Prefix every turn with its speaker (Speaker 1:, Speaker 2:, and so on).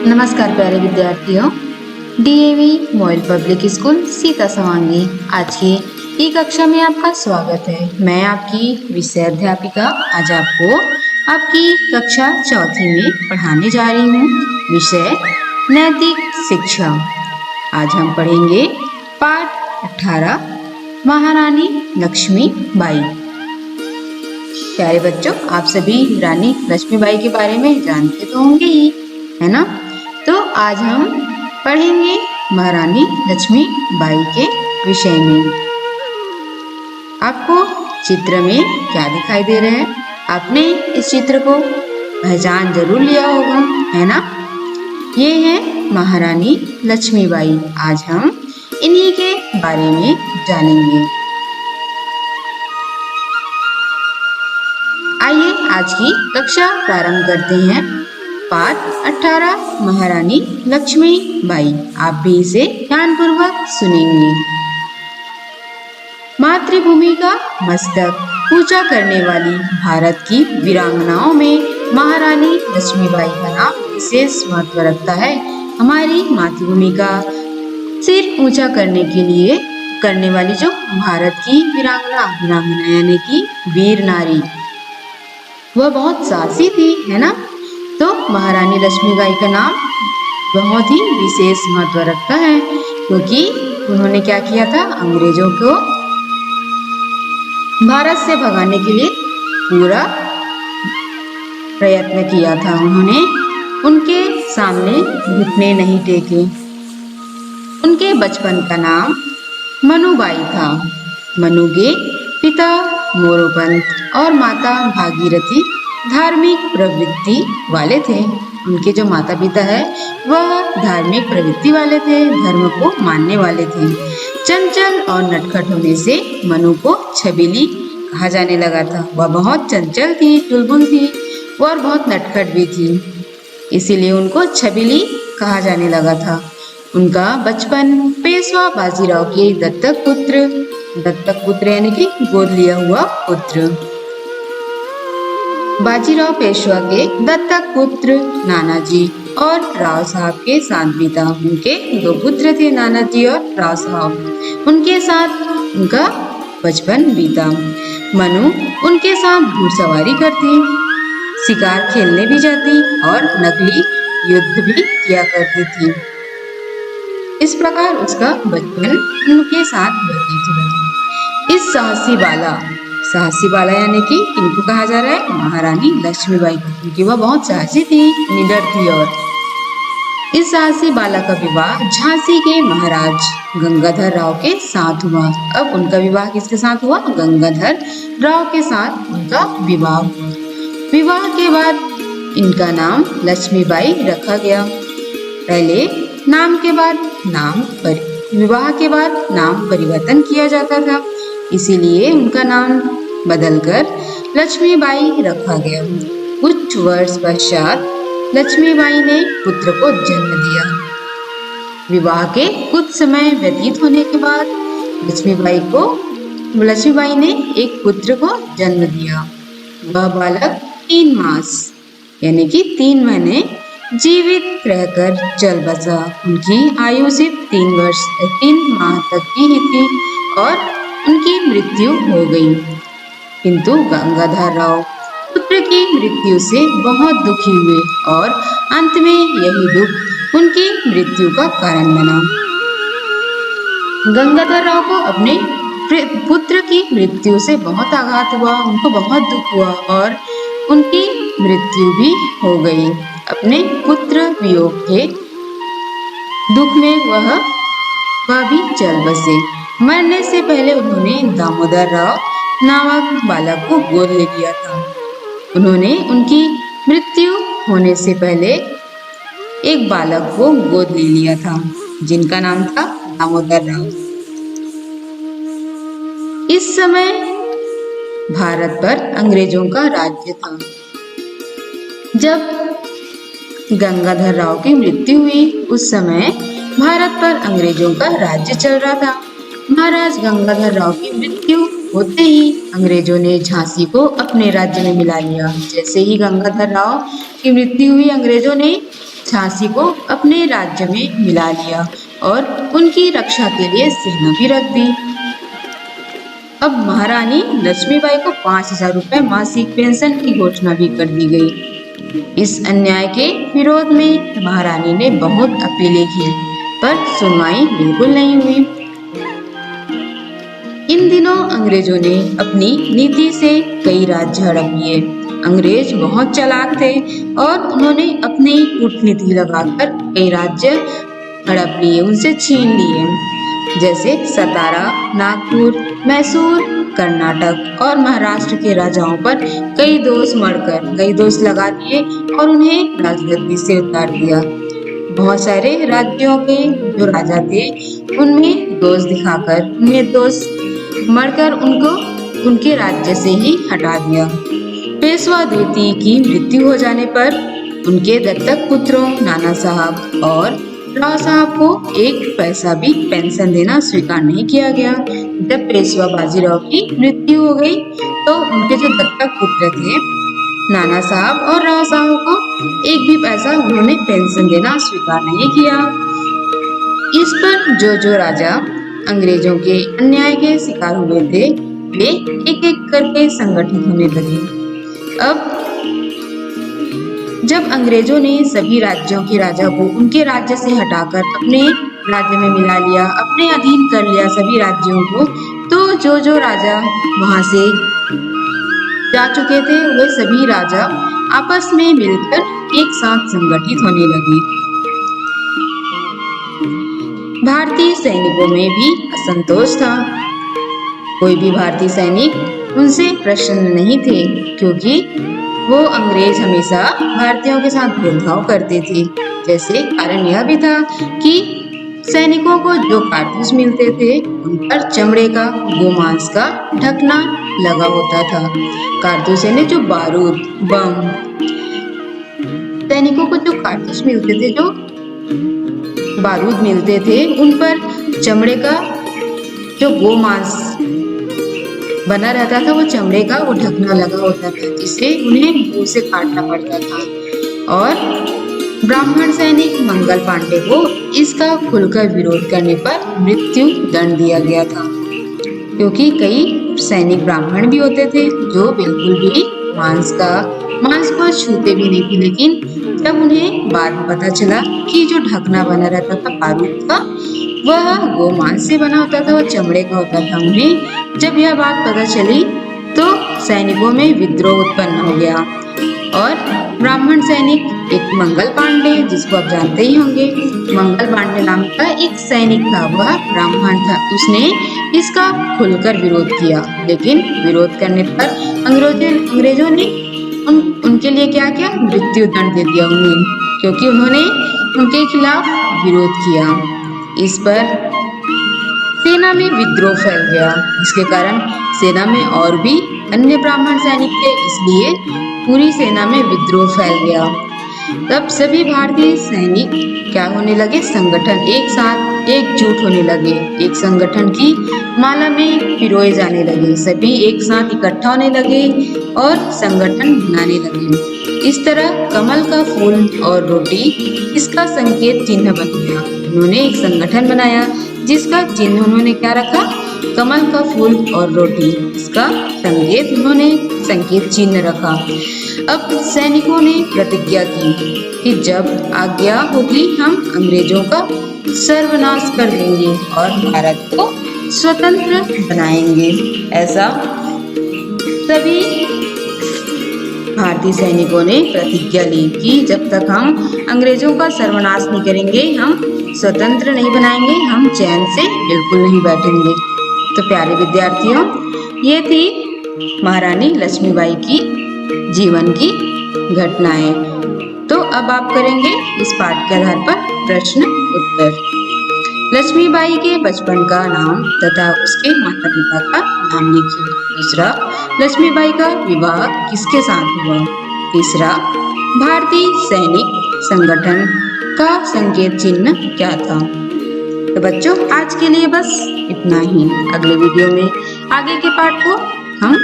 Speaker 1: नमस्कार प्यारे विद्यार्थियों। DAV model public school Sita Savangi आज की ई कक्षा में आपका स्वागत है। मैं आपकी विषय अध्यापिका आज आपको आपकी कक्षा चौथी में पढ़ाने जा रही हूँ। विषय नैतिक शिक्षा। आज हम पढ़ेंगे पाठ 18 महारानी लक्ष्मीबाई। प्यारे बच्चों, आप सभी रानी लक्ष्मीबाई के बारे में जानते तो होंगे ही, है ना। तो आज हम पढ़ेंगे महारानी लक्ष्मीबाई के विषय में। आपको चित्र में क्या दिखाई दे रहा है? आपने इस चित्र को पहचान जरूर लिया होगा, है ना। ये है महारानी लक्ष्मीबाई। आज हम इन्हीं के बारे में जानेंगे। आइए आज की कक्षा प्रारंभ करते हैं। पाठ 18 महारानी लक्ष्मीबाई। आप भी इसे ध्यानपूर्वक सुनेंगे। मातृभूमि का मस्तक ऊंचा करने वाली भारत की वीरांगनाओं में महारानी लक्ष्मीबाई का नाम विशेष महत्व रखता है। हमारी मातृभूमि का सिर ऊंचा करने के लिए करने वाली जो भारत की वीरांगना यानी कि वीर नारी, वह बहुत साहसी थी, है ना। तो महारानी लक्ष्मीबाई का नाम बहुत ही विशेष महत्व रखता है, क्योंकि उन्होंने क्या किया था? अंग्रेजों को भारत से भगाने के लिए पूरा प्रयत्न किया था। उन्होंने उनके सामने घुटने नहीं टेके। उनके बचपन का नाम मनुबाई था। मनु के पिता मोरोपंत और माता भागीरथी धार्मिक प्रवृत्ति वाले थे। उनके जो माता पिता है वह धार्मिक प्रवृत्ति वाले थे, धर्म को मानने वाले थे। चंचल और नटखट होने से मनु को छबीली कहा जाने लगा था। वह बहुत चंचल थी, चुलबुल थी और बहुत नटखट भी थी, इसीलिए उनको छबीली कहा जाने लगा था। उनका बचपन पेशवा बाजीराव के दत्तक पुत्र यानी कि गोद लिया हुआ पुत्र, बाजीराव पेशवा के दत्तक पुत्र नानाजी और राव साहब के साथ बीता। उनके दो पुत्र थे, नानाजी और राव साहब। उनके साथ उनका बचपन बीता। मनु उनके साथ घुड़सवारी करती, शिकार खेलने भी जाती और नकली युद्ध भी किया करती थी। इस प्रकार उसका बचपन उनके साथ व्यतीत हुआ। इस साहसी बाला यानी कि इनको कहा जा रहा है महारानी लक्ष्मीबाई को, क्योंकि वह बहुत साहसी थी, निडर थी। और इस साहसी बाला का विवाह झांसी के महाराज गंगाधर राव के साथ हुआ। अब उनका विवाह किसके साथ हुआ? गंगाधर राव के साथ उनका विवाह हुआ। विवाह के बाद इनका नाम लक्ष्मीबाई रखा गया। पहले नाम के बाद विवाह के बाद नाम परिवर्तन किया जाता था, इसीलिए उनका नाम बदलकर लक्ष्मीबाई रखा गया। कुछ वर्ष पश्चात लक्ष्मीबाई ने पुत्र को जन्म दिया। विवाह के कुछ समय व्यतीत होने के बाद लक्ष्मीबाई ने एक पुत्र को जन्म दिया। वह बालक 3 मास यानी कि 3 महीने जीवित रहकर चल बसा। उनकी आयु सिर्फ 3 माह तक की ही थी और उनकी मृत्यु हो गई। किंतु गंगाधर राव पुत्र की मृत्यु से बहुत दुखी हुए और अंत में यही दुख उनकी मृत्यु का कारण बना। गंगाधर राव को अपने पुत्र की मृत्यु से बहुत आघात हुआ, उनको बहुत दुख हुआ और उनकी मृत्यु भी हो गई। अपने पुत्र वियोग के दुख में वह भी चल बसे। मरने से पहले उन्होंने दामोदर राव नामक बालक को गोद ले लिया था। उन्होंने उनकी मृत्यु होने से पहले एक बालक को गोद ले लिया था, जिनका नाम था दामोदर राव। इस समय भारत पर अंग्रेजों का राज्य था। जब गंगाधर राव की मृत्यु हुई, उस समय भारत पर अंग्रेजों का राज्य चल रहा था। महाराज गंगाधर राव की मृत्यु होते ही अंग्रेजों ने झांसी को अपने राज्य में मिला लिया। जैसे ही गंगाधर राव की मृत्यु हुई, अंग्रेजों ने झांसी को अपने राज्य में मिला लिया और उनकी रक्षा के लिए सेना भी रख दी। अब महारानी लक्ष्मीबाई को 5,000 रुपए मासिक पेंशन की घोषणा भी कर दी गई। इस अन्याय के विरोध में महारानी ने बहुत अपीलें की, पर सुनवाई बिल्कुल नहीं हुई। इन दिनों अंग्रेजों ने अपनी नीति से कई राज्य हड़प लिए। अंग्रेज बहुत चालाक थे और उन्होंने अपनी कूटनीति लगाकर कई राज्य हड़प लिए, उनसे छीन लिए, जैसे सतारा, नागपुर, मैसूर, कर्नाटक और महाराष्ट्र के राजाओं पर कई दोष लगा दिए और उन्हें राजगद्दी से उतार दिया। बहुत सारे राज्यों के जो राजा थे उनमें दोष मरकर उनको उनके राज्य से ही हटा दिया। पेशवा द्वितीय की मृत्यु हो जाने पर उनके दत्तक पुत्रों नाना साहब और राव साहब को एक पैसा भी पेंशन देना स्वीकार नहीं किया गया। जब पेशवा बाजीराव की मृत्यु हो गई तो उनके जो दत्तक पुत्र थे नाना साहब और राव साहब को एक भी पैसा उन्होंने पेंशन देना स्वीकार नहीं किया। इस पर जो राजा अंग्रेजों के अन्याय के शिकार हुए थे वे एक एक करके संगठित होने लगे। अब जब अंग्रेजों ने सभी राज्यों के राजा को उनके राज्य से हटाकर अपने राज्य में मिला लिया, अपने अधीन कर लिया सभी राज्यों को, तो जो राजा वहां से जा चुके थे वे सभी राजा आपस में मिलकर एक साथ संगठित होने लगे। भारतीय सैनिकों में भी असंतोष था। कोई भी भारतीय सैनिक उनसे प्रसन्न नहीं थे, क्योंकि वो अंग्रेज हमेशा भारतीयों के साथ भेदभाव करते थे। जैसे कारण यह भी था कि सैनिकों को जो कारतूस मिलते थे उन पर चमड़े का, गोमांस का ढकना लगा होता था। कारतूस यानी जो बारूद, बम, सैनिकों को जो कारतूस मिलते थे, जो बारूद मिलते थे, उन पर चमड़े का जो गोमांस बना रहता था, वो चमड़े का वो ढकना लगा होता था, जिससे उन्हें मुंह से काटना पड़ता था। और ब्राह्मण सैनिक मंगल पांडे को इसका खुलकर विरोध करने पर मृत्यु दंड दिया गया था, क्योंकि कई सैनिक ब्राह्मण भी होते थे जो बिल्कुल भी मांस को छूते भी नहीं थे। लेकिन जब उन्हें बाद में पता चला कि जो ढकना बना रहता था बारूद का, वह गोमांस से बना होता था, वह चमड़े का होता था, उन्हें जब यह बात पता चली तो सैनिकों में विद्रोह उत्पन्न हो गया। और ब्राह्मण सैनिक एक मंगल पांडे, जिसको आप जानते ही होंगे, मंगल पांडे नाम का एक सैनिक था, वह ब्राह्मण था, उसने इसका खुलकर विरोध किया। लेकिन विरोध करने पर अंग्रेजों ने उनके लिए क्या किया, मृत्यु दंड दे दिया उन्हें, क्योंकि उन्होंने उनके खिलाफ विरोध किया। इस पर सेना में विद्रोह फैल गया, जिसके कारण सेना में और भी अन्य ब्राह्मण सैनिक थे, इसलिए पूरी सेना में विद्रोह फैल गया। तब सभी भारतीय सैनिक क्या होने लगे, संगठन एक साथ एकजुट होने लगे, एक संगठन की माला में पिरोए जाने लगे, सभी एक साथ इकट्ठा होने लगे और संगठन बनाने लगे। इस तरह कमल का फूल और रोटी इसका संकेत चिन्ह बन गया। उन्होंने एक संगठन बनाया जिसका चिन्ह उन्होंने क्या रखा, कमल का फूल और रोटी, इसका संकेत चिन्ह रखा। अब सैनिकों ने प्रतिज्ञा की कि जब आज्ञा होगी हम अंग्रेजों का सर्वनाश कर देंगे और भारत को स्वतंत्र बनाएंगे। ऐसा सभी भारतीय सैनिकों ने प्रतिज्ञा ली कि जब तक हम अंग्रेजों का सर्वनाश नहीं करेंगे, हम स्वतंत्र नहीं बनाएंगे, हम चैन से बिल्कुल नहीं बैठेंगे। तो प्यारे विद्यार्थियों, ये थी महारानी लक्ष्मीबाई की जीवन की घटनाएं। तो अब आप करेंगे इस पाठ के आधार पर प्रश्न उत्तर। लक्ष्मीबाई के बचपन का नाम तथा उसके माता पिता का नाम लिखिए। दूसरा, लक्ष्मीबाई का विवाह किसके साथ हुआ। तीसरा, भारतीय सैनिक संगठन का संकेत चिन्ह क्या था। तो बच्चों, आज के लिए बस इतना ही। अगले वीडियो में आगे के पाठ को हम